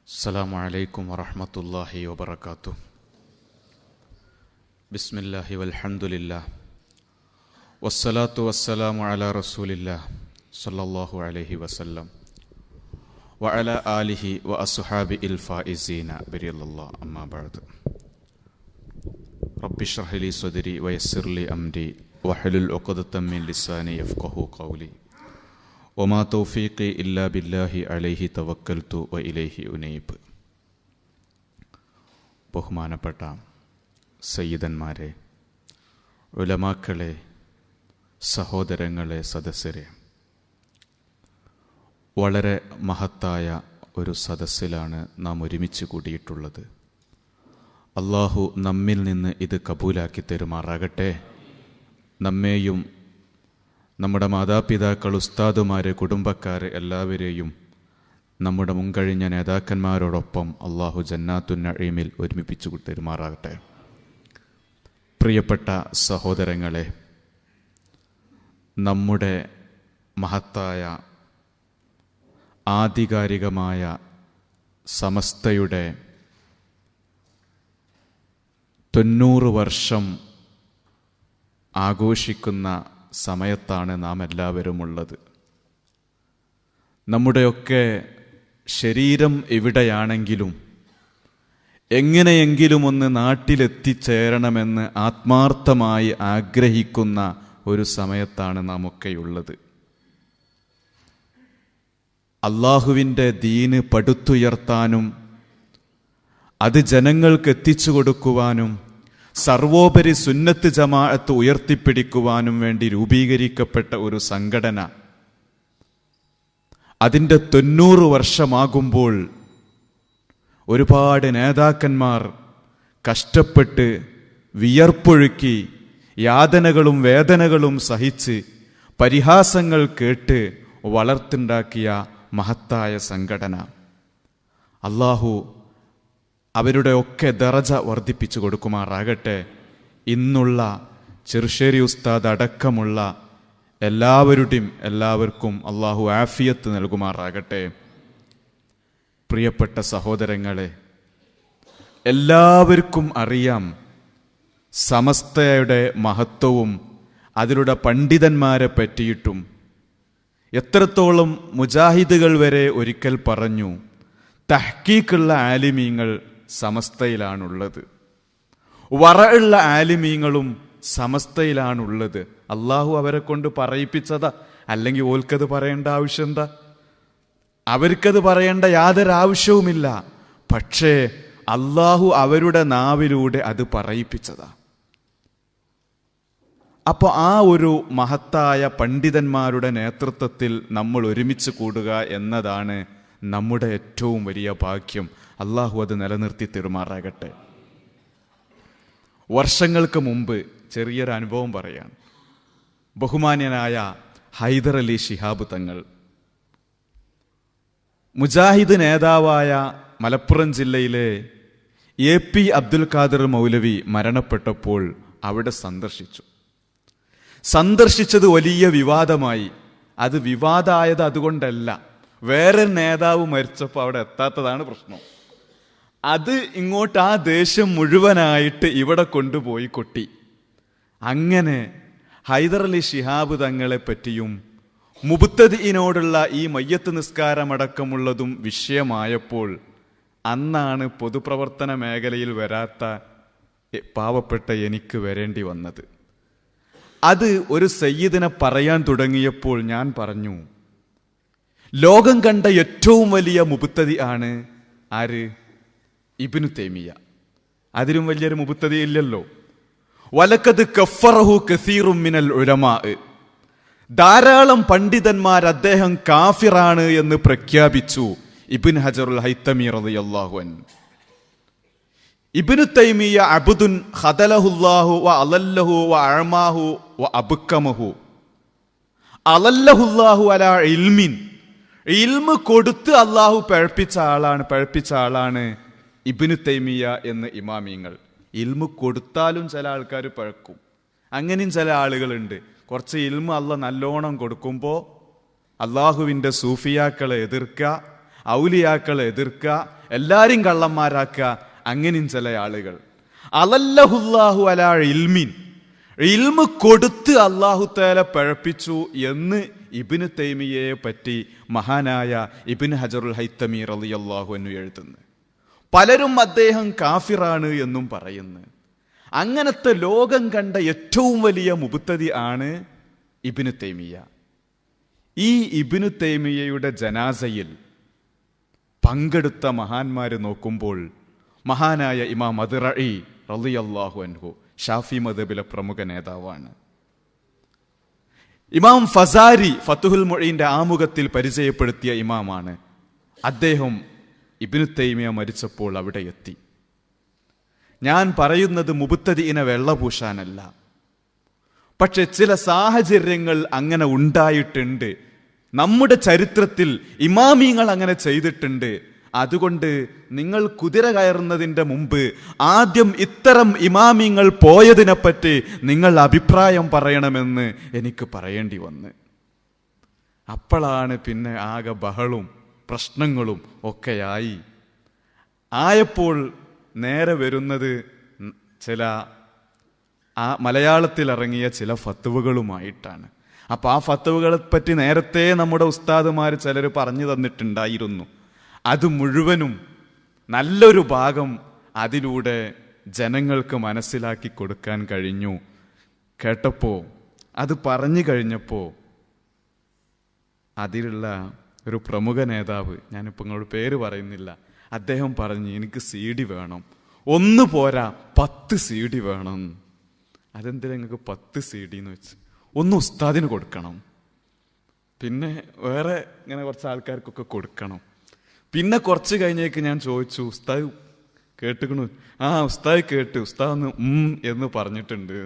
السلام عليكم ورحمة الله وبركاته. بسم الله والحمد لله والصلاة والسلام على رسول الله صلى الله عليه وسلم وعلى آله وأصحابه الفائزين برضا الله. أما بعد رب اشرح لي صدري ويسر لي أمري واحلل عقدة من لساني يفقهوا قولي وما തൗഫീഖി ഇല്ലാ ബില്ലാഹി അലൈഹി തവക്കൽതു വ ഇലൈഹി ഉനീബ്. ബഹുമാനപ്പെട്ട സയ്യിദന്മാരെ, ഉലമാക്കളെ, സഹോദരങ്ങളെ, സദസ്യരെ, വളരെ മഹത്തായ ഒരു സദസ്സിലാണ് നാം ഒരുമിച്ച് കൂടിയിട്ടുള്ളത്. അള്ളാഹു നമ്മിൽ നിന്ന് ഇത് കബൂലാക്കി തരുമാറാകട്ടെ. നമ്മെയും നമ്മുടെ മാതാപിതാക്കൾ, ഉസ്താദുമാര്, കുടുംബക്കാർ എല്ലാവരെയും നമ്മുടെ മുൻകഴിഞ്ഞ നേതാക്കന്മാരോടൊപ്പം അള്ളാഹു ജന്നാത്തുൻ നഈമിൽ ഒരുമിപ്പിച്ചു തരുമാറാകട്ടെ. പ്രിയപ്പെട്ട സഹോദരങ്ങളെ, നമ്മുടെ മഹത്തായ ആധികാരികമായ സമസ്തയുടെ 90 വർഷം ആഘോഷിക്കുന്ന സമയത്താണ് നാം എല്ലാവരും ഉള്ളത്. നമ്മുടെയൊക്കെ ശരീരം എവിടെയാണെങ്കിലും എങ്ങനെയെങ്കിലും ഒന്ന് നാട്ടിലെത്തിച്ചേരണമെന്ന് ആത്മാർത്ഥമായി ആഗ്രഹിക്കുന്ന ഒരു സമയത്താണ് നാം ഒക്കെയുള്ളത്. അള്ളാഹുവിൻ്റെ ദീന് പടുത്തുയർത്താനും അത് ജനങ്ങൾക്ക് എത്തിച്ചു കൊടുക്കുവാനും സർവോപരി സുന്നത്ത് ജമാഅത്ത് ഉയർത്തിപ്പിടിക്കുവാനും വേണ്ടി രൂപീകരിക്കപ്പെട്ട ഒരു സംഘടന അതിൻ്റെ 90 വർഷമാകുമ്പോൾ ഒരുപാട് നേതാക്കന്മാർ കഷ്ടപ്പെട്ട് വിയർപ്പൊഴുക്കി യാതനകളും വേദനകളും സഹിച്ച് പരിഹാസങ്ങൾ കേട്ട് വളർത്തുണ്ടാക്കിയ മഹത്തായ സംഘടന. അല്ലാഹു അവരുടെ ഒക്കെ ദറജ വർദ്ധിപ്പിച്ചു കൊടുക്കുമാറാകട്ടെ. ഇന്നുള്ള ചെറുശ്ശേരി ഉസ്താദ് അടക്കമുള്ള എല്ലാവർക്കും അള്ളാഹു ആഫിയത്ത് നൽകുമാറാകട്ടെ. പ്രിയപ്പെട്ട സഹോദരങ്ങളെ, എല്ലാവർക്കും അറിയാം സമസ്തയുടെ മഹത്വവും അതിലുള്ള പണ്ഡിതന്മാരെ പറ്റിയിട്ടും. എത്രത്തോളം മുജാഹിദുകൾ വരെ ഒരിക്കൽ പറഞ്ഞു, തഹ്കീഖുള്ള ആലിമീങ്ങൾ സമസ്തയിലാണുള്ളത്, വറഉള്ള ആലിമീങ്ങളും സമസ്തയിലാണുള്ളത്. അള്ളാഹു അവരെ കൊണ്ട് പറയിപ്പിച്ചതാ, അല്ലെങ്കിൽ ഓൽക്കത് പറയേണ്ട ആവശ്യം എന്താ? അവർക്കത് പറയേണ്ട യാതൊരു ആവശ്യവുമില്ല. പക്ഷേ അള്ളാഹു അവരുടെ നാവിലൂടെ അത് പറയിപ്പിച്ചതാ. അപ്പോൾ ആ ഒരു മഹത്തായ പണ്ഡിതന്മാരുടെ നേതൃത്വത്തിൽ നമ്മൾ ഒരുമിച്ച് കൂടുക എന്നതാണ് നമ്മുടെ ഏറ്റവും വലിയ ഭാഗ്യം. അള്ളാഹു അത് നിലനിർത്തി തരുമാറാകട്ടെ. വർഷങ്ങൾക്ക് മുമ്പ് ചെറിയൊരു അനുഭവം പറയാം. ബഹുമാന്യനായ ഹൈദർ അലി ശിഹാബ് തങ്ങൾ, മുജാഹിദ് നേതാവായ മലപ്പുറം ജില്ലയിലെ AP അബ്ദുൽ ഖാദർ മൗലവി മരണപ്പെട്ടപ്പോൾ അവിടെ സന്ദർശിച്ചത് വലിയ വിവാദമായി. അത് വിവാദമായത് അതുകൊണ്ടല്ല, വേറെ നേതാവ് മരിച്ചപ്പോൾ അവിടെ എത്താത്തതാണ് പ്രശ്നം. അത് ഇങ്ങോട്ട് ആ ദേശം മുഴുവനായിട്ട് ഇവിടെ കൊണ്ടുപോയി കൊട്ടി. അങ്ങനെ ഹൈദർ അലി ശിഹാബ് തങ്ങളെ പറ്റിയും മുബ്തദിഇനോടുള്ള ഈ മയ്യത്ത് നിസ്കാരമടക്കമുള്ളതും വിഷയമായപ്പോൾ അന്നാണ് പൊതുപ്രവർത്തന മേഖലയിൽ വരാത്ത പാവപ്പെട്ട എനിക്ക് വരേണ്ടി വന്നത്. അത് ഒരു സയ്യിദിനെ പറയാൻ തുടങ്ങിയപ്പോൾ ഞാൻ പറഞ്ഞു, ലോകം കണ്ട ഏറ്റവും വലിയ മുബ്തദി ആണ് ആര്? ഇബ്നു തൈമിയ്യ. അതിലും വലിയൊരു മുബ്തദി ഇല്ലല്ലോ. വലഖദ് കഫറഹു കസീറും മിനൽ ഉലമാ, ധാരാളം പണ്ഡിതന്മാർ അദ്ദേഹം കാഫിറാണ് എന്ന് പ്രഖ്യാപിച്ചു ഇബ്നു ഹജറുൽ ഹൈതമി റളിയല്ലാഹു അൻഹു. ഇബ്നു തൈമിയ്യ അബ്ദുൻ ഖദലഹുല്ലാഹു വ അലല്ലഹു വ അഅമാഹു വ അബ്കമഹു. അലല്ലഹുല്ലാഹു അലാ ഇൽമിൻ, ഇൽമ് കൊടുത്ത് അള്ളാഹു പഴപ്പിച്ച ആളാണ് ഇബ്നു തൈമിയ്യ എന്ന് ഇമാമിങ്ങൾ. ഇൽമ് കൊടുത്താലും ചില ആൾക്കാർ പഴക്കും. അങ്ങനെയും ചില ആളുകളുണ്ട്. കുറച്ച് ഇൽമ് അള്ളാഹ് നല്ലോണം കൊടുക്കുമ്പോൾ അള്ളാഹുവിൻ്റെ സൂഫിയാക്കളെ എതിർക്കുക, ഔലിയാക്കളെ എതിർക്കുക, എല്ലാരും കള്ളന്മാരാക്കുക, അങ്ങനെയും ചില ആളുകൾ. അലല്ലഹുല്ലാഹു അലാ ഇൽമിൻ, ഇൽമ് കൊടുത്ത് അല്ലാഹു തആല പഴപ്പിച്ചു എന്ന് ഇബ്നു തൈമിയയെ പറ്റി മഹാനായ ഇബ്നു ഹജറുൽ ഹൈത്തമി റളിയല്ലാഹു അൻഹു എഴുതുന്നു. പലരും അദ്ദേഹം കാഫിറാണ് എന്നും പറയുന്നു. അങ്ങനത്തെ ലോകം കണ്ട ഏറ്റവും വലിയ മുബ്തദി ആണ് ഇബ്നു തൈമിയ. ഈ ഇബ്നു തൈമിയയുടെ ജനാസയിൽ പങ്കെടുത്ത മഹാന്മാര് നോക്കുമ്പോൾ മഹാനായ ഇമാം അദ്റഈ റളിയല്ലാഹു അൻഹു ഷാഫി മദ്ഹബിലെ പ്രമുഖ നേതാവാണ്. ഇമാം ഫസാരി ഫതുഹുൽ മുഈന്റെ ആമുഖത്തിൽ പരിചയപ്പെടുത്തിയ ഇമാമാണ്. അദ്ദേഹം ഇബ്നു തൈമിയ മരിച്ചപ്പോൾ അവിടെ എത്തി. ഞാൻ പറയുന്നത് മുബ്തദിഇനെ വെള്ളപൂശാനല്ല, പക്ഷെ ചില സാഹചര്യങ്ങൾ അങ്ങനെ ഉണ്ടായിട്ടുണ്ട്. നമ്മുടെ ചരിത്രത്തിൽ ഇമാമിങ്ങൾ അങ്ങനെ ചെയ്തിട്ടുണ്ട്. അതുകൊണ്ട് നിങ്ങൾ കുതിര കയറുന്നതിൻ്റെ മുമ്പ് ആദ്യം ഇത്തരം ഇമാമിങ്ങൾ പോയതിനെപ്പറ്റി നിങ്ങൾ അഭിപ്രായം പറയണമെന്ന് എനിക്ക് പറയേണ്ടി വന്ന്. അപ്പോഴാണ് പിന്നെ ആകെ ബഹളും പ്രശ്നങ്ങളും ഒക്കെയായി. ആയപ്പോൾ നേരെ വരുന്നത് ചില മലയാളത്തിൽ ഇറങ്ങിയ ചില ഫത്വകളുമായിട്ടാണ്. അപ്പോൾ ആ ഫത്വകളെ പറ്റി നേരത്തെ നമ്മുടെ ഉസ്താദുമാർ ചിലർ പറഞ്ഞു തന്നിട്ടുണ്ടായിരുന്നു. അത് മുഴുവനും നല്ലൊരു ഭാഗം അതിലൂടെ ജനങ്ങൾക്ക് മനസ്സിലാക്കി കൊടുക്കാൻ കഴിഞ്ഞു. കേട്ടപ്പോൾ അത് പറഞ്ഞു കഴിഞ്ഞപ്പോൾ അതിലുള്ള ഒരു പ്രമുഖ നേതാവ്, ഞാനിപ്പോൾ നിങ്ങളോട് പേര് പറയുന്നില്ല, അദ്ദേഹം പറഞ്ഞു എനിക്ക് CD വേണം, 1 പോരാ 10 CD വേണം. അതെന്തിനാ നിങ്ങൾക്ക് 10 CD എന്ന് വെച്ച്? 1 ഉസ്താദിന് കൊടുക്കണം, പിന്നെ വേറെ ഇങ്ങനെ കുറച്ച് ആൾക്കാർക്കൊക്കെ കൊടുക്കണം. പിന്നെ കുറച്ച് കഴിഞ്ഞേക്ക് ഞാൻ ചോദിച്ചു, ഉസ്താദ് കേട്ടുക്കണു? ആ ഉസ്താദ് കേട്ട്, ഉസ്താദ് ഒന്ന് എന്ന് പറഞ്ഞിട്ടുണ്ട്.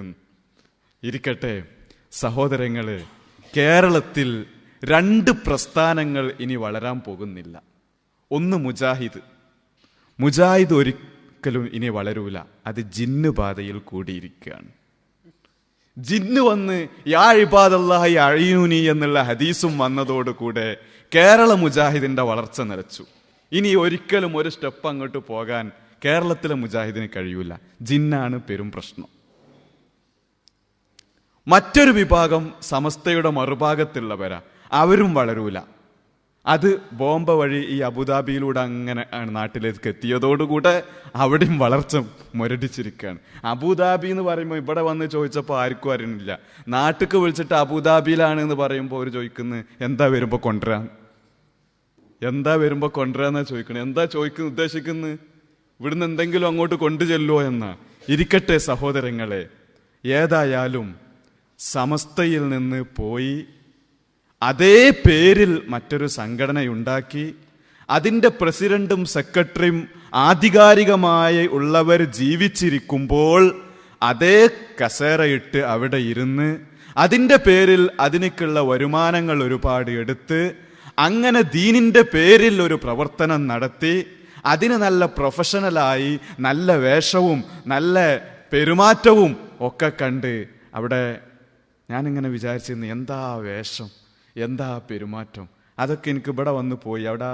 ഇരിക്കട്ടെ സഹോദരങ്ങള്, കേരളത്തിൽ 2 പ്രസ്ഥാനങ്ങൾ ഇനി വളരാൻ പോകുന്നില്ല. ഒന്ന് മുജാഹിദ് ഒരിക്കലും ഇനി വളരൂല. അത് ജിന്ന് ബാധയിൽ കൂടിയിരിക്കുകയാണ്. ജിന്ന് വന്ന് യാ ഇബാദല്ലാഹി അഈനൂനി എന്നുള്ള ഹദീസും വന്നതോടുകൂടെ കേരള മുജാഹിദിന്റെ വളർച്ച നിലച്ചു. ഇനി ഒരിക്കലും ഒരു സ്റ്റെപ്പ് അങ്ങോട്ട് പോകാൻ കേരളത്തിലെ മുജാഹിദിന് കഴിയൂല. ജിന്നാണ് പെരും പ്രശ്നം. മറ്റൊരു വിഭാഗം സമസ്തയുടെ മറുഭാഗത്തുള്ളവരാ, അവരും വളരൂല. അത് ബോംബ വഴി ഈ അബുദാബിയിലൂടെ അങ്ങനെ നാട്ടിലേക്ക് എത്തിയതോടുകൂടെ അവിടെയും വളർച്ച മുരടിച്ചിരിക്കുകയാണ്. അബുദാബി എന്ന് പറയുമ്പോൾ ഇവിടെ വന്ന് ചോദിച്ചപ്പോൾ ആർക്കും അറിയണില്ല. നാട്ടിക്ക് വിളിച്ചിട്ട് അബുദാബിയിലാണ് എന്ന് പറയുമ്പോൾ അവർ ചോദിക്കുന്നത് എന്താ വരുമ്പോൾ കൊണ്ടുവരാന്നാ ചോദിക്കുന്നത്. എന്താ ഉദ്ദേശിക്കുന്നത്? ഇവിടുന്ന് എന്തെങ്കിലും അങ്ങോട്ട് കൊണ്ടു ചെല്ലുവോ എന്നാ? ഇരിക്കട്ടെ സഹോദരങ്ങളെ, ഏതായാലും സമസ്തയിൽ നിന്ന് പോയി അതേ പേരിൽ മറ്റൊരു സംഘടനയുണ്ടാക്കി അതിൻ്റെ പ്രസിഡന്റും സെക്രട്ടറിയും ആധികാരികമായി ഉള്ളവർ ജീവിച്ചിരിക്കുമ്പോൾ അതേ കസേരയിട്ട് അവിടെ ഇരുന്ന് അതിൻ്റെ പേരിൽ അതിനേക്കുള്ള വരുമാനങ്ങൾ ഒരുപാട് എടുത്ത് അങ്ങനെ ദീനിൻ്റെ പേരിൽ ഒരു പ്രവർത്തനം നടത്തി അതിന് നല്ല പ്രൊഫഷണലായി നല്ല വേഷവും നല്ല പെരുമാറ്റവും ഒക്കെ കണ്ട് അവിടെ ഞാനിങ്ങനെ വിചാരിച്ചിരുന്നു, എന്താ വേഷം, എന്താ പെരുമാറ്റം. അതൊക്കെ എനിക്ക് ഇവിടെ വന്ന് പോയി. അവിടെ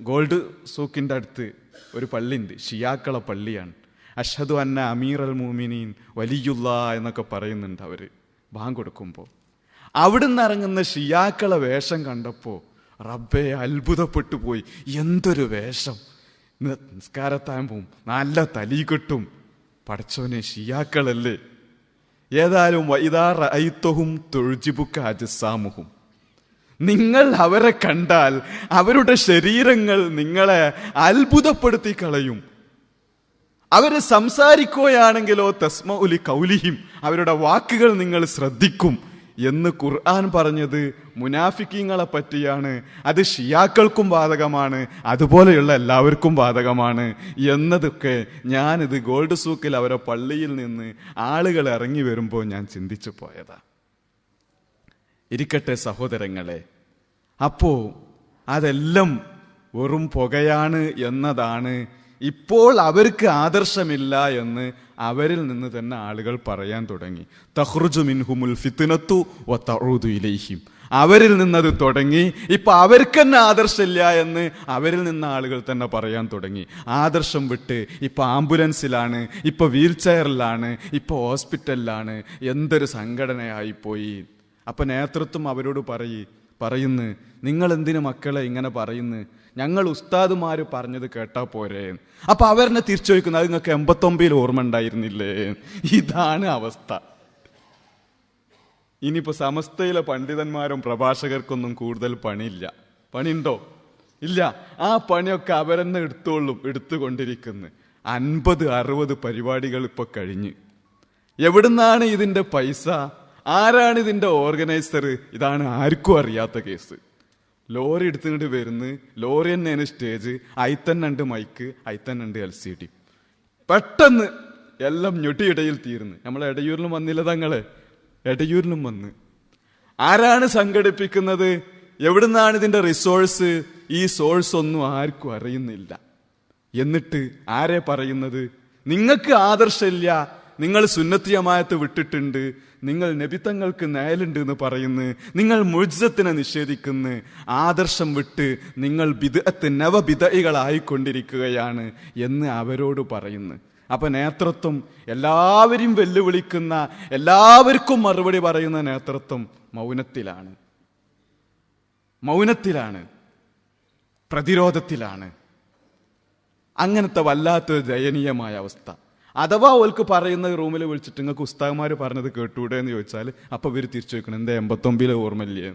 ഗോൾഡ് സൂക്കിൻ്റെ അടുത്ത് ഒരു പള്ളിയുണ്ട്, ഷിയാക്കള പള്ളിയാണ്. അഷ്ഹദു അന്ന അമീർ അൽ മുഅ്മിനീൻ വലിയുല്ലാ എന്നൊക്കെ പറയുന്നുണ്ട് അവർ ബാങ്ക് കൊടുക്കുമ്പോൾ. അവിടുന്ന് ഇറങ്ങുന്ന ഷിയാക്കളെ വേഷം കണ്ടപ്പോൾ റബ്ബേ അത്ഭുതപ്പെട്ടു പോയി. എന്തൊരു വേഷം! നിസ്കാരത്താകുമ്പോൾ നല്ല തലീകെട്ടും. പടച്ചോനെ, ഷിയാക്കളല്ലേ! ഏതായാലും വഇദാ റഅയ്തഹും തുഅ്ജിബുക അജ്സാമുഹും, നിങ്ങൾ അവരെ കണ്ടാൽ അവരുടെ ശരീരങ്ങൾ നിങ്ങളെ അത്ഭുതപ്പെടുത്തി കളയും. അവര് സംസാരിക്കുകയാണെങ്കിലോ തസ്മഉ ലിഖൗലിഹിം, അവരുടെ വാക്കുകൾ നിങ്ങൾ ശ്രദ്ധിക്കും എന്ന് ഖുർആൻ പറഞ്ഞത് മുനാഫിക്കീങ്ങളെ പറ്റിയാണ്. അത് ഷിയാക്കൾക്കും ബാധകമാണ്, അതുപോലെയുള്ള എല്ലാവർക്കും ബാധകമാണ് എന്നതൊക്കെ ഞാനിത് ഗോൾഡ് സൂക്കിൽ അവരെ പള്ളിയിൽ നിന്ന് ആളുകൾ ഇറങ്ങി വരുമ്പോൾ ഞാൻ ചിന്തിച്ചു പോയതാ. ഇരിക്കട്ടെ സഹോദരങ്ങളെ, അപ്പോ അതെല്ലാം വെറും പുകയാണ് എന്നതാണ് ഇപ്പോൾ അവർക്ക് ആദർശമില്ല എന്ന് അവരിൽ നിന്ന് തന്നെ ആളുകൾ പറയാൻ തുടങ്ങി. തഖ്റുജു മിൻഹുമുൽ ഫിത്നത്തു വതഊദു ഇലൈഹിം. അവരിൽ നിന്നത് തുടങ്ങി. ഇപ്പൊ അവർക്ക് തന്നെ ആദർശമില്ല എന്ന് അവരിൽ നിന്ന് ആളുകൾ തന്നെ പറയാൻ തുടങ്ങി. ആദർശം വിട്ട് ഇപ്പൊ ആംബുലൻസിലാണ്, ഇപ്പൊ വീൽ ചെയറിലാണ്, ഇപ്പൊ ഹോസ്പിറ്റലിലാണ്. എന്തൊരു സംഘടനയായിപ്പോയി. അപ്പൊ നേതൃത്വം അവരോട് പറയുന്നു, നിങ്ങൾ എന്തിനു മക്കളെ ഇങ്ങനെ പറയുന്നു? ഞങ്ങൾ ഉസ്താദുമാര് പറഞ്ഞത് കേട്ടാ പോരെ. അപ്പൊ അവരെന്നെ തിരിച്ചു ചോദിക്കുന്നത്, അത് നിങ്ങൾക്ക് 89 ഓർമ്മ ഉണ്ടായിരുന്നില്ലേ? ഇതാണ് അവസ്ഥ. ഇനിയിപ്പോ സമസ്തയിലെ പണ്ഡിതന്മാരും പ്രഭാഷകർക്കൊന്നും കൂടുതൽ പണിയില്ല. പണിയുണ്ടോ? ഇല്ല. ആ പണിയൊക്കെ അവരെന്നെ എടുത്തുകൊണ്ടിരിക്കുന്നു. 50-60 പരിപാടികൾ ഇപ്പൊ കഴിഞ്ഞ്. എവിടുന്നാണ് ഇതിന്റെ പൈസ? ആരാണ് ഇതിന്റെ ഓർഗനൈസർ? ഇതാണ് ആർക്കും അറിയാത്ത കേസ്. ലോറി എടുത്തുകൊണ്ട് വരുന്നു. ലോറി തന്നെയാണ് സ്റ്റേജ്, അയിത്തന്നുണ്ട് മൈക്ക്, അയിത്തന്നുണ്ട് LCD. പെട്ടെന്ന് എല്ലാം ഞൊട്ടിയിടയിൽ തീർന്ന്. നമ്മളെ എടയൂരിലും വന്നില്ല തങ്ങള്? എടയൂരിലും വന്ന്. ആരാണ് സംഘടിപ്പിക്കുന്നത്? എവിടുന്നാണ് ഇതിന്റെ റിസോഴ്സ്? ഈ സോഴ്സ് ഒന്നും ആർക്കും അറിയുന്നില്ല. എന്നിട്ട് ആരെ പറയുന്നത്? നിങ്ങൾക്ക് ആദർശമില്ല, നിങ്ങൾ സുന്നത്തി ജമാഅത്ത് വിട്ടിട്ടുണ്ട്, നിങ്ങൾ നബിത്തങ്ങൾക്ക് നയലുണ്ട് എന്ന് പറയുന്നു, നിങ്ങൾ മുഅ്ജിസത്തിനെ നിഷേധിക്കുന്നു, ആദർശം വിട്ട് നിങ്ങൾ ബിദ്അത്ത് നവബിദ്അകളായിക്കൊണ്ടിരിക്കുകയാണ് എന്ന് അവരോട് പറയുന്നു. അപ്പൊ നേതൃത്വം എല്ലാവരെയും വെല്ലുവിളിക്കുന്ന, എല്ലാവർക്കും മറുപടി പറയുന്ന നേതൃത്വം മൗനത്തിലാണ്, പ്രതിരോധത്തിലാണ്. അങ്ങനത്തെ വല്ലാത്തൊരു ദയനീയമായ അവസ്ഥ. അഥവാ ഓൾക്ക് പറയുന്ന റൂമിൽ വിളിച്ചിട്ട് നിങ്ങൾക്ക് ഉസ്താദ്മാര് പറഞ്ഞത് കേട്ടൂടെ എന്ന് ചോദിച്ചാൽ അപ്പൊ ഇവർ തിരിച്ചു ചോദിക്കണം, എന്താ 89 ഓർമ്മയില്ലേ?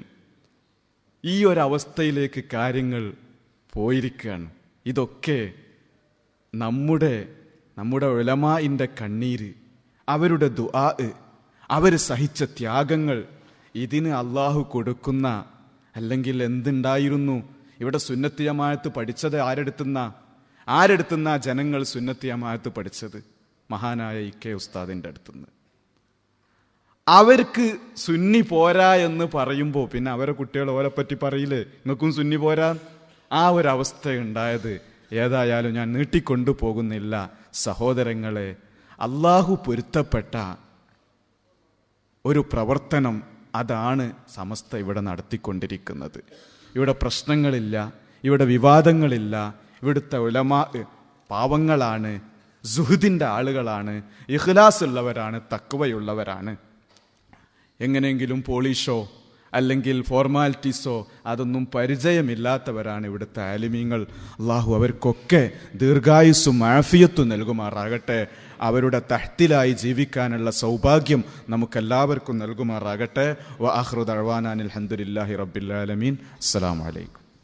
ഈ ഒരവസ്ഥയിലേക്ക് കാര്യങ്ങൾ പോയിരിക്കുകയാണ്. ഇതൊക്കെ നമ്മുടെ ഉലമാഇന്റെ കണ്ണീര്, അവരുടെ ദുആ, അവർ സഹിച്ച ത്യാഗങ്ങൾ, ഇതിന് അള്ളാഹു കൊടുക്കുന്ന, അല്ലെങ്കിൽ എന്തുണ്ടായിരുന്നു? ഇവിടെ സുന്നത്തി ജമാഅത്ത് പഠിച്ചത് ആരെടുത്തുന്ന ജനങ്ങൾ സുന്നത്തി ജമാഅത്ത് പഠിച്ചത്? മഹാനായ ഇK ഉസ്താദിന്റെ അടുത്തുനിന്ന്. അവർക്ക് സുന്നി പോരാ എന്ന് പറയുമ്പോൾ പിന്നെ അവരെ കുട്ടികൾ ഓലെപ്പറ്റി പറയില്ലേ, നിങ്ങൾക്കും സുന്നി പോരാ? ആ ഒരവസ്ഥ ഉണ്ടായത്. ഏതായാലും ഞാൻ നീട്ടിക്കൊണ്ടു പോകുന്നില്ല സഹോദരങ്ങളെ. അള്ളാഹു പൊരുത്തപ്പെട്ട ഒരു പ്രവർത്തനം, അതാണ് സമസ്ത ഇവിടെ നടത്തിക്കൊണ്ടിരിക്കുന്നത്. ഇവിടെ പ്രശ്നങ്ങളില്ല, ഇവിടെ വിവാദങ്ങളില്ല. ഇവിടുത്തെ ഉലമാ പാവങ്ങളാണ്, സുഹൃദിന്റെ ആളുകളാണ്, ഇഖ്ലാസ് ഉള്ളവരാണ്, തഖ്വയുള്ളവരാണ്. എങ്ങനെയെങ്കിലും പോളിഷോ അല്ലെങ്കിൽ ഫോർമാലിറ്റീസോ അതൊന്നും പരിചയമില്ലാത്തവരാണ് ഇവിടുത്തെ ആലിമീങ്ങൾ. അള്ളാഹു അവർക്കൊക്കെ ദീർഘായുസ്സും ആഫിയത്തും നൽകുമാറാകട്ടെ. അവരുടെ തഹ്തിലായി ജീവിക്കാനുള്ള സൗഭാഗ്യം നമുക്കെല്ലാവർക്കും നൽകുമാറാകട്ടെ. വ ആഖിറു ദഅ്വാനാ അൽഹംദുലില്ലാഹി റബ്ബിൽ ആലമീൻ. അസ്സലാമു അലൈക്കും.